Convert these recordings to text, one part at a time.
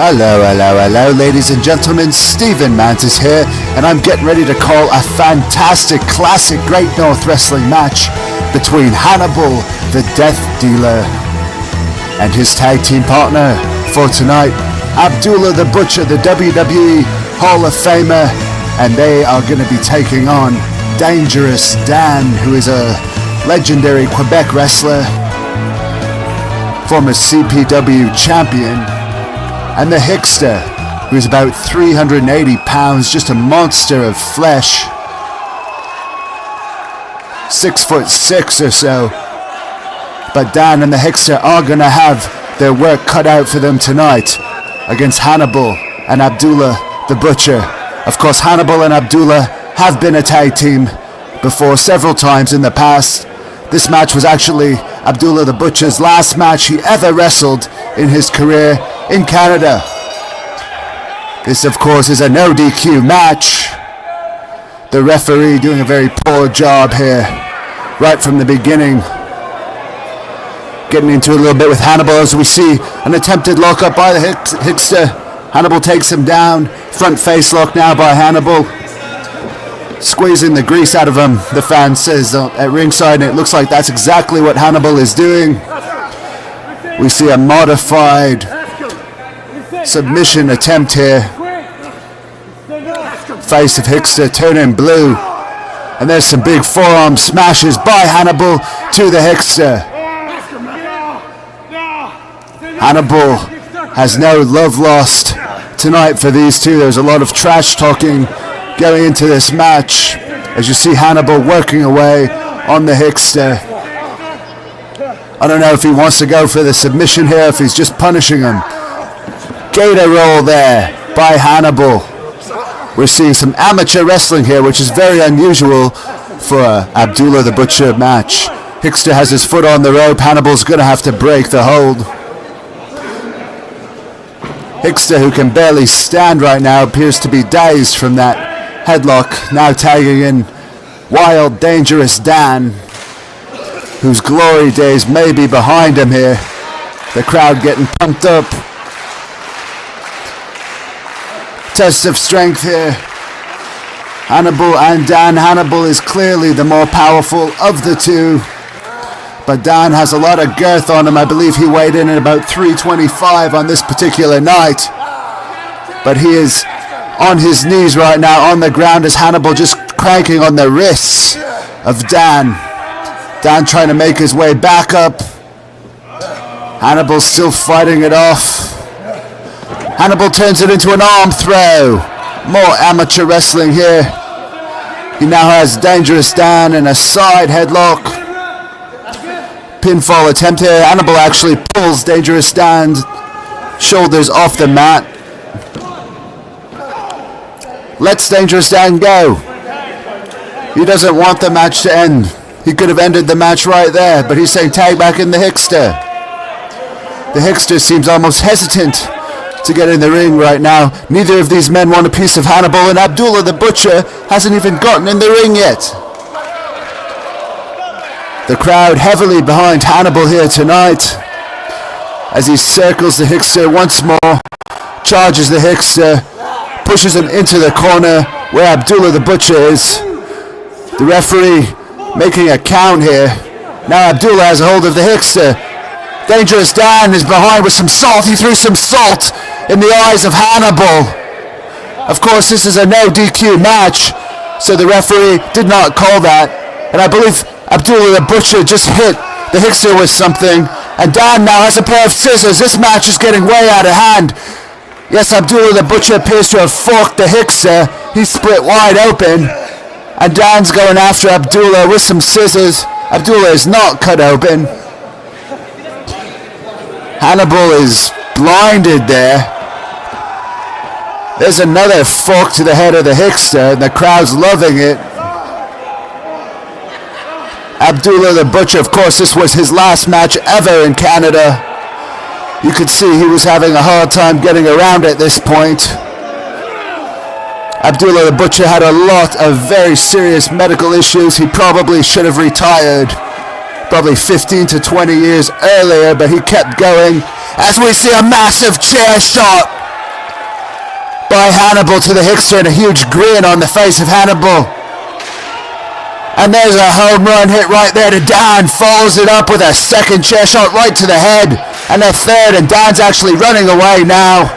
Hello, ladies and gentlemen. Stephen Mantis here, and I'm getting ready to call a fantastic, classic Great North Wrestling match between Hannibal, the Death Dealer, and his tag team partner for tonight, Abdullah the Butcher, the WWE Hall of Famer, and they are going to be taking on Dangerous Dan, who is a legendary Quebec wrestler, former CPW champion, and the Hickster, who is about 380 pounds, just a monster of flesh, 6'6" or so. But Dan and the Hickster are going to have their work cut out for them tonight against Hannibal and Abdullah the Butcher. Of course, Hannibal and Abdullah have been a tag team before several times in the past. This match was actually Abdullah the Butcher's last match he ever wrestled in his career in Canada. This, of course, is a no DQ match. The referee doing a very poor job here right from the beginning. Getting into a little bit with Hannibal as we see an attempted lockup by the Hickster. Hannibal takes him down. Front face lock now by Hannibal. Squeezing the grease out of him, the fan says at ringside, and it looks like that's exactly what Hannibal is doing. We see a modified submission attempt here. Face of Hickster turning blue, and there's some big forearm smashes by Hannibal to the Hickster. Hannibal has no love lost tonight for these two. There's a lot of trash talking going into this match as you see Hannibal working away on the Hickster. I don't know if he wants to go for the submission here, if he's just punishing him. Gator roll there by Hannibal. We're seeing some amateur wrestling here, which is very unusual for a Abdullah the Butcher match. Hickster has his foot on the rope. Hannibal's going to have to break the hold. Hickster, who can barely stand right now, appears to be dazed from that headlock. Now tagging in Wild Dangerous Dan, whose glory days may be behind him here. The crowd getting pumped up. Test of strength here. Hannibal and Dan. Hannibal is clearly the more powerful of the two, but Dan has a lot of girth on him. I believe he weighed in at about 325 on this particular night, but he is on his knees right now on the ground as Hannibal just cranking on the wrists of Dan. Dan trying to make his way back up. Hannibal still fighting it off. Hannibal turns it into an arm throw. More amateur wrestling here. He now has Dangerous Dan in a side headlock. Pinfall attempt here. Hannibal actually pulls Dangerous Dan's shoulders off the mat. Lets Dangerous Dan go. He doesn't want the match to end. He could have ended the match right there, but he's saying tag back in the Hickster. The Hickster seems almost hesitant to get in the ring right now. Neither of these men want a piece of Hannibal, and Abdullah the Butcher hasn't even gotten in the ring yet. The crowd heavily behind Hannibal here tonight as he circles the Hickster once more, charges the Hickster, pushes him into the corner where Abdullah the Butcher is. The referee making a count here. Now Abdullah has a hold of the Hickster. Dangerous Dan is behind with some salt. He threw some salt in the eyes of Hannibal. Of course, this is a no DQ match, so the referee did not call that. And I believe Abdullah the Butcher just hit the Hickster with something, and Dan now has a pair of scissors. This match is getting way out of hand. Yes, Abdullah the Butcher appears to have forked the Hickster. He's split wide open, and Dan's going after Abdullah with some scissors. Abdullah is not cut open. Hannibal is blinded there. There's another fork to the head of the Hickster, and the crowd's loving it. Abdullah the Butcher, of course, this was his last match ever in Canada. You could see he was having a hard time getting around at this point. Abdullah the Butcher had a lot of very serious medical issues. He probably should have retired probably 15 to 20 years earlier, but he kept going as we see a massive chair shot by Hannibal to the Hickster, and a huge grin on the face of Hannibal. And there's a home run hit right there to Dan. Follows it up with a second chair shot right to the head. And a third, and Dan's actually running away now.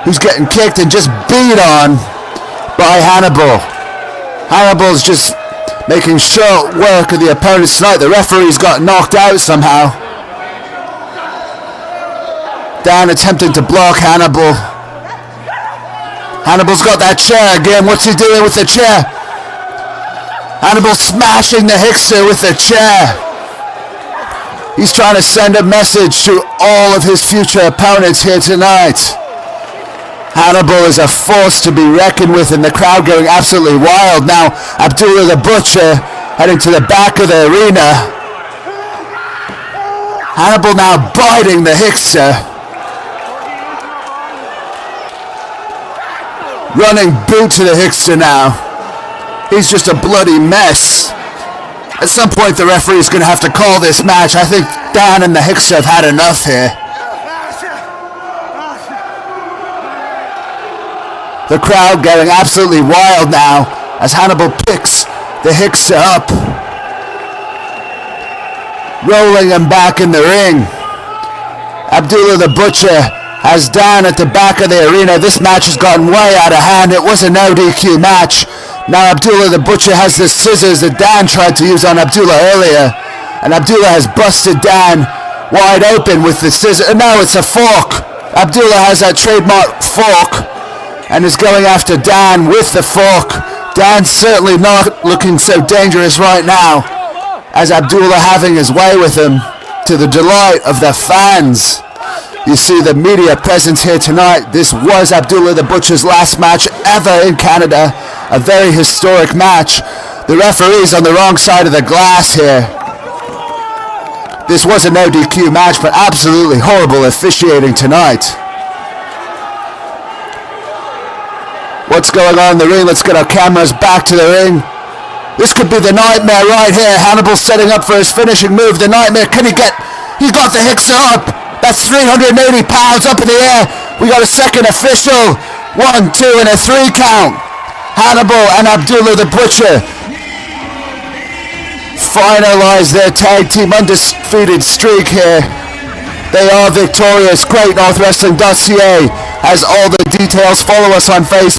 He's getting kicked and just beat on by Hannibal. Hannibal's just making short work of the opponents tonight. The referee's got knocked out somehow. Dan attempting to block Hannibal. Hannibal's got that chair again. What's he doing with the chair? Hannibal smashing the Hickster with the chair. He's trying to send a message to all of his future opponents here tonight. Hannibal is a force to be reckoned with, and the crowd going absolutely wild now. Abdullah the Butcher heading to the back of the arena. Hannibal now biting the Hickster. Running boot to the Hickster now. He's just a bloody mess. At some point the referee is going to have to call this match. I think Dan and the Hickster have had enough here. The crowd getting absolutely wild now as Hannibal picks the Hickster up, rolling him back in the ring. Abdullah the Butcher has Dan at the back of the arena. This match has gotten way out of hand. It was a no DQ match. Now Abdullah the Butcher has the scissors that Dan tried to use on Abdullah earlier, and Abdullah has busted Dan wide open with the scissors. And now it's a fork. Abdullah has that trademark fork and is going after Dan with the fork. Dan's certainly not looking so dangerous right now, as Abdullah having his way with him to the delight of the fans. You see the media presence here tonight. This was Abdullah the Butcher's last match ever in Canada. A very historic match. The referee's on the wrong side of the glass here. This was a no DQ match, but absolutely horrible officiating tonight. What's going on in the ring? Let's get our cameras back to the ring. This could be the Nightmare right here. Hannibal setting up for his finishing move. The Nightmare, can he get... He got the Hickster up. That's 380 pounds up in the air. We got a second official. 1, 2, and a 3 count. Hannibal and Abdullah the Butcher finalize their tag team undefeated streak here. They are victorious. GreatNorthWrestling.ca has all the details. Follow us on Facebook.